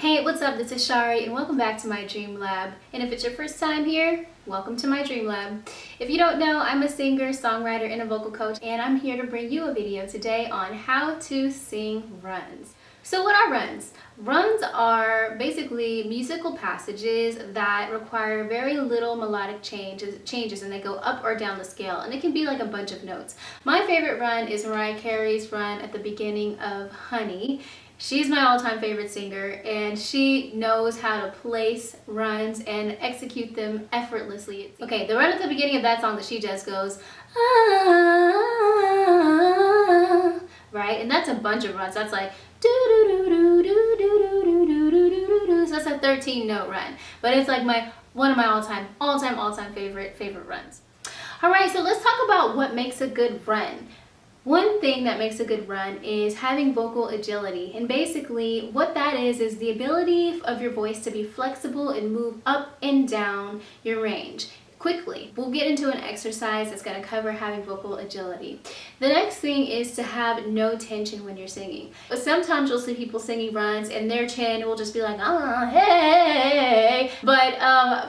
Hey, what's up? This is Shari and welcome back to my Dream Lab. And if it's your first time here, welcome to my Dream Lab. If you don't know, I'm a singer, songwriter, and a vocal coach, and I'm here to bring you a video today on how to sing runs. So what are runs? Runs are basically musical passages that require very little melodic changes and they go up or down the scale, and it can be like a bunch of notes. My favorite run is Mariah Carey's run at the beginning of Honey. She's my all-time favorite singer, and she knows how to place runs and execute them effortlessly. Okay, the run at the beginning of that song that she just goes, ah, right? And that's a bunch of runs. That's like do do do do do do do do do do do. So that's a 13-note run, but it's like one of my all-time favorite runs. All right, so let's talk about what makes a good run. One thing that makes a good run is having vocal agility, and basically what that is the ability of your voice to be flexible and move up and down your range quickly. We'll get into an exercise that's going to cover having vocal agility. The next thing is to have no tension when you're singing. But sometimes you'll see people singing runs and their chin will just be like, ah, hey. But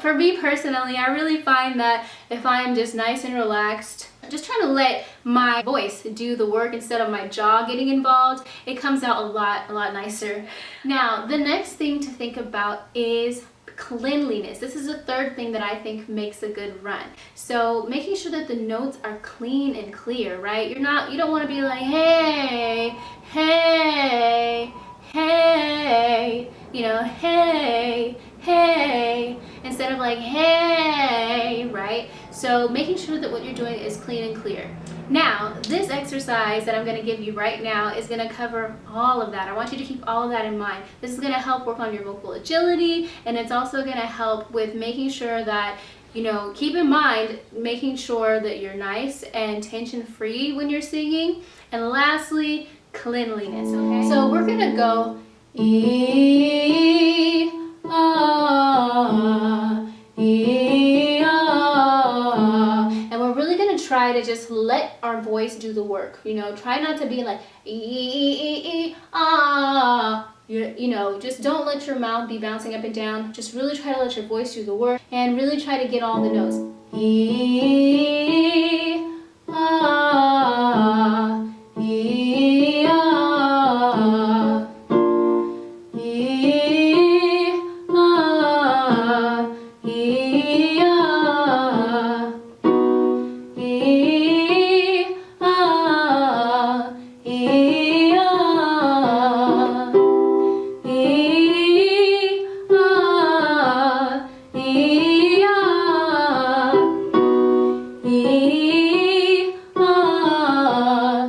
for me personally, I really find that if I'm just nice and relaxed, just trying to let my voice do the work instead of my jaw getting involved, it comes out a lot nicer. Now, the next thing to think about is cleanliness. This is the third thing that I think makes a good run. So making sure that the notes are clean and clear, right? You don't want to be like, hey, hey, hey, you know, hey, hey, instead of like, hey, right? So making sure that what you're doing is clean and clear. Now, this exercise that I'm going to give you right now is going to cover all of that. I want you to keep all of that in mind. This is going to help work on your vocal agility, and it's also going to help with making sure that, you know, keep in mind making sure that you're nice and tension-free when you're singing. And lastly, cleanliness, okay? So we're going to go E, ah, E, ah. And we're really going to try to just let our voice do the work. You know, try not to be like E, ah. You know, just don't let your mouth be bouncing up and down. Just really try to let your voice do the work and really try to get all the notes. E, ah, E, ah. E, ah, E, ah. E, ah, E, ah. E, ah, E, ah. E, ah,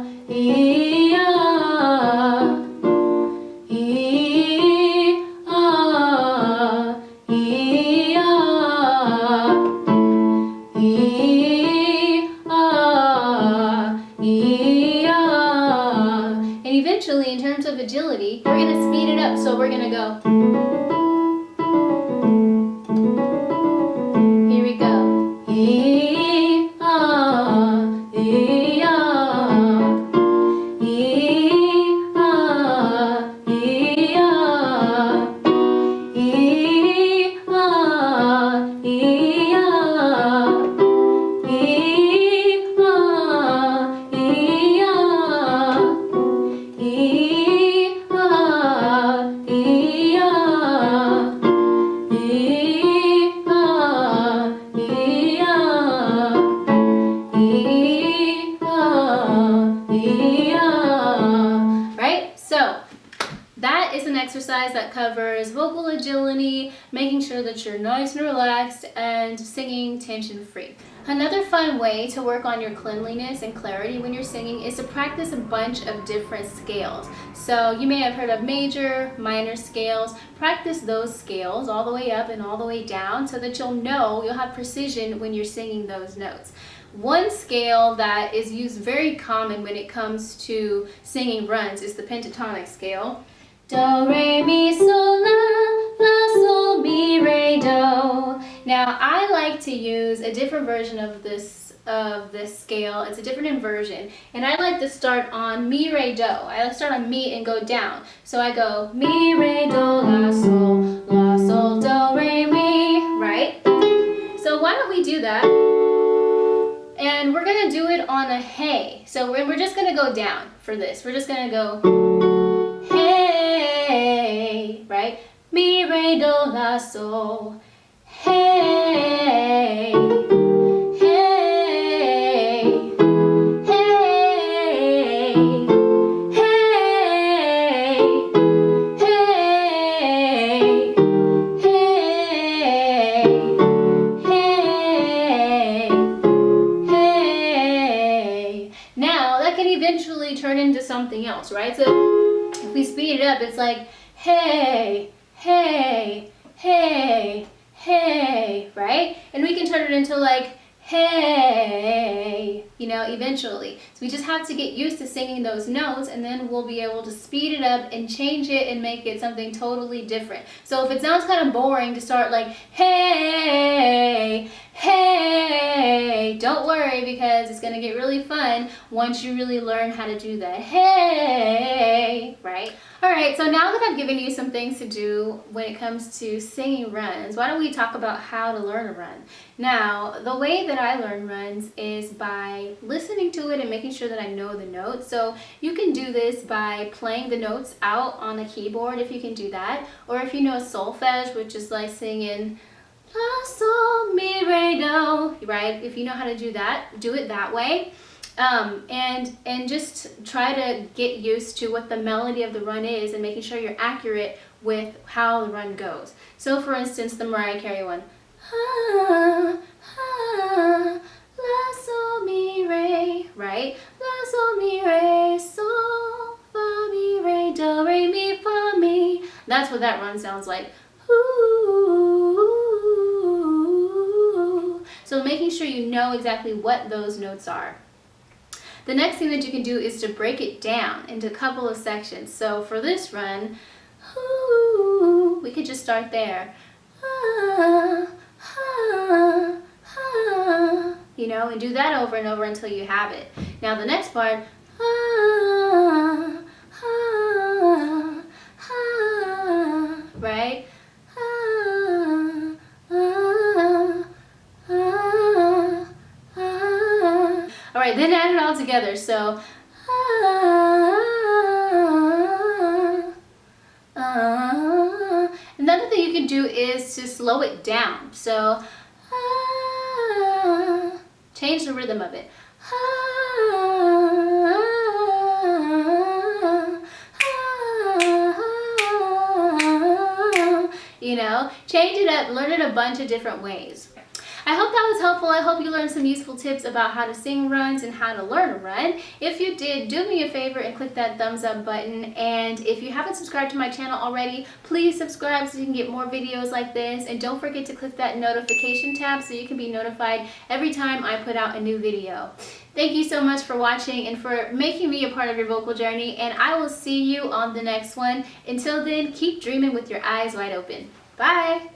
E, ah. E, ah, E, ah. E, ah, E, ah. And eventually, in terms of agility, we're going to speed it up. So we're going to go. Here we go. E, ah, E, ah. E, ah, E, ah. E, ah, E, ah. E, ah, E, ah. E, ah, E, ah. E, ah, E, ah. E, ah, E, ah. Right? So that is an exercise that covers vocal agility, making sure that you're nice and relaxed, and singing tension-free. Another fun way to work on your cleanliness and clarity when you're singing is to practice a bunch of different scales. So you may have heard of major, minor scales. Practice those scales all the way up and all the way down so that you'll have precision when you're singing those notes. One scale that is used very common when it comes to singing runs is the pentatonic scale. Do, re, mi, sol, la, sol, mi, re, do. Now, I like to use a different version of this scale. It's a different inversion, and I like to start on mi, re, do. I like to start on mi and go down. So I go mi, re, do, la, sol. So we're just gonna go down for this. We're just gonna go hey, right? Mi, re, do, la, sol. Hey, hey, hey, hey, hey, hey, hey. Now that can eventually turn into something else, right? So if we speed it up, it's like hey, hey, hey, hey, right? And we can turn it into like hey, you know, eventually. So we just have to get used to singing those notes, and then we'll be able to speed it up and change it and make it something totally different. So if it sounds kind of boring to start like hey, hey, don't worry, because it's going to get really fun once you really learn how to do the hey, right? Alright, so now that I've given you some things to do when it comes to singing runs, why don't we talk about how to learn a run? Now, the way that I learn runs is by listening to it and making sure that I know the notes. So you can do this by playing the notes out on a keyboard if you can do that. Or if you know solfege, which is like singing la, sol, mi, re, do, right? If you know how to do that, do it that way. And just try to get used to what the melody of the run is and making sure you're accurate with how the run goes. So for instance, the Mariah Carey one. Ha, ha, la, sol, mi, re, right? La, sol, mi, re, sol, fa, mi, re, do, re, mi, fa, mi. That's what that run sounds like. Ooh. So making sure you know exactly what those notes are. The next thing that you can do is to break it down into a couple of sections. So for this run, we could just start there. You know, and do that over and over until you have it. Now the next part, right? Alright, then add it all together. So, another thing you can do is to slow it down. So, change the rhythm of it. You know, change it up, learn it a bunch of different ways. I hope that was helpful. I hope you learned some useful tips about how to sing runs and how to learn a run. If you did, do me a favor and click that thumbs up button. And if you haven't subscribed to my channel already, please subscribe so you can get more videos like this. And don't forget to click that notification tab so you can be notified every time I put out a new video. Thank you so much for watching and for making me a part of your vocal journey. And I will see you on the next one. Until then, keep dreaming with your eyes wide open. Bye!